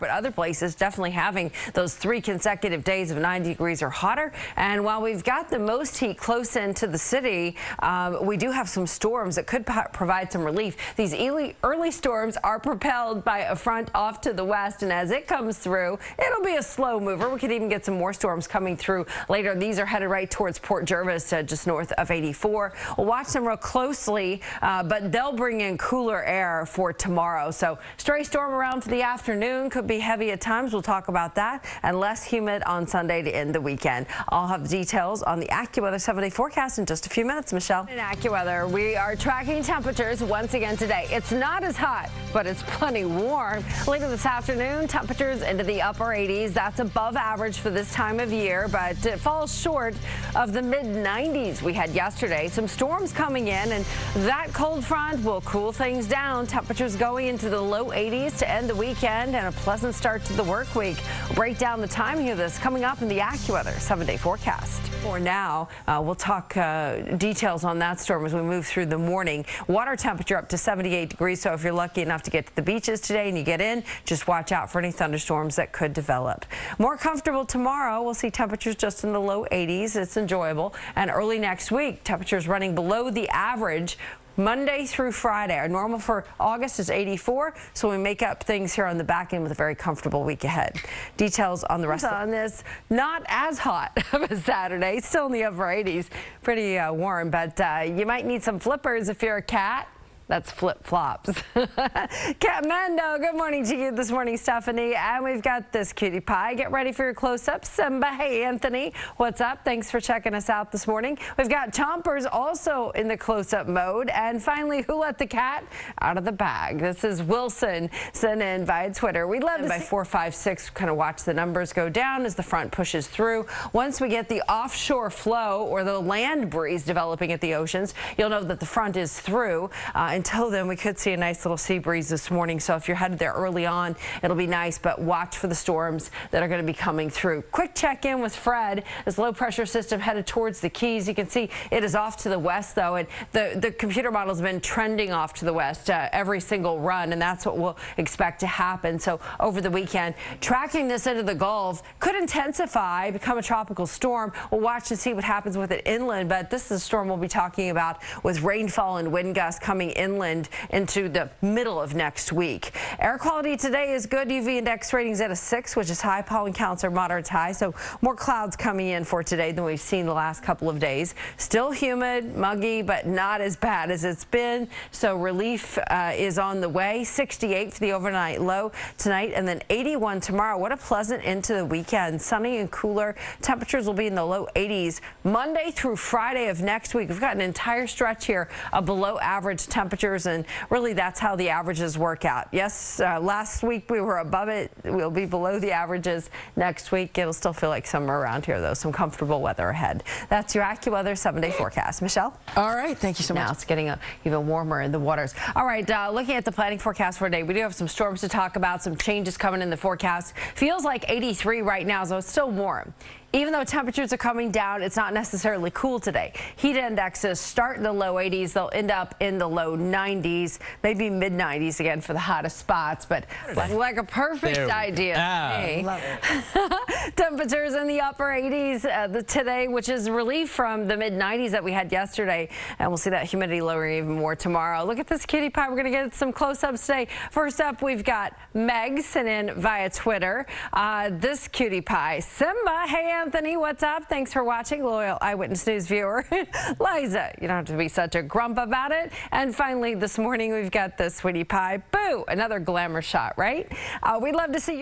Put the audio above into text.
but other places definitely having those 3 consecutive days of 90 degrees or hotter. And while we've got the most heat close into the city, we do have some storms that could provide some relief. These early storms are propelled by a front off to the west, and as it comes through, it'll be a slow mover. We could even get some more storms coming through later. These are headed right towards Port Jervis, just north of 84. We'll watch them real closely, but they'll bring in cooler air for tomorrow. So stray storm around for the afternoon, could be heavy at times. We'll talk about that, and less humid on Sunday to end the weekend. I'll have the details on the AccuWeather 7-day forecast in just a few minutes. Michelle. In AccuWeather, we are tracking temperatures once again today. It's not as hot, but it's plenty warm. Later this afternoon, temperatures into the upper 80s. That's above average for this time of year, but it falls short of the mid-90s we had yesterday. Some storms coming in, and that cold front will cool things down. Temperatures going into the low 80s to end the weekend, and a pleasant start to the work week. We'll break down the timing of this coming up in the AccuWeather 7-day forecast. For now, we'll talk details on that storm as we move through the morning. Water temperature up to 78 degrees, so if you're lucky enough to get to the beaches today and you get in, just watch out for any thunderstorms that could develop. More comfortable tomorrow. We'll see temperatures just in the low 80s. It's enjoyable. And early next week, temperatures running below the average Monday through Friday. Our normal for August is 84, so we make up things here on the back end with a very comfortable week ahead. Details on the rest on this, not as hot of a Saturday, still in the upper 80s, pretty warm, but you might need some flippers if you're a cat. That's flip-flops. Cat Mando, good morning to you this morning, Stephanie. And we've got this cutie pie. Get ready for your close-up. Simba, hey, Anthony. What's up? Thanks for checking us out this morning. We've got Chompers also in the close-up mode. And finally, who let the cat out of the bag? This is Wilson sent in via Twitter. We'd love to by 4, 5, 6, kind of watch the numbers go down as the front pushes through. Once we get the offshore flow or the land breeze developing at the oceans, you'll know that the front is through. Until then, we could see a nice little sea breeze this morning. So if you're headed there early on, it'll be nice, but watch for the storms that are going to be coming through. Quick check in with Fred. This low pressure system headed towards the Keys. You can see it is off to the west, though, and the computer model has been trending off to the west every single run, and that's what we'll expect to happen. So over the weekend, tracking this into the Gulf could intensify, become a tropical storm. We'll watch and see what happens with it inland, but this is a storm we'll be talking about with rainfall and wind gusts coming inland into the middle of next week. Air quality today is good. UV index ratings at a 6, which is high. Pollen counts are moderate to high, so more clouds coming in for today than we've seen the last couple of days. Still humid, muggy, but not as bad as it's been, so relief is on the way. 68 for the overnight low tonight, and then 81 tomorrow. What a pleasant end to the weekend. Sunny and cooler. Temperatures will be in the low 80s Monday through Friday of next week. We've got an entire stretch here of below average temperatures, and really that's how the averages work out. Yes, last week we were above it. We'll be below the averages next week. It'll still feel like summer around here, though. Some comfortable weather ahead. That's your AccuWeather 7-day forecast. Michelle? All right. Thank you so much. Now it's getting even warmer in the waters. All right, looking at the planning forecast for today, we do have some storms to talk about, some changes coming in the forecast. Feels like 83 right now, so it's still warm. Even though temperatures are coming down, it's not necessarily cool today. Heat indexes start in the low 80s. They'll end up in the low 90s, maybe mid-90s again for the hottest spots, but like a perfect idea. Love it. Temperatures in the upper 80s today, which is relief from the mid-90s that we had yesterday, and we'll see that humidity lowering even more tomorrow. Look at this cutie pie. We're going to get some close-ups today. First up, we've got Meg sent in via Twitter. This cutie pie, Simba, hey, Anthony, what's up? Thanks for watching, loyal Eyewitness News viewer. Liza, you don't have to be such a grump about it. And finally, this morning, we've got the sweetie pie. Boo! Another glamour shot, right? We'd love to see you.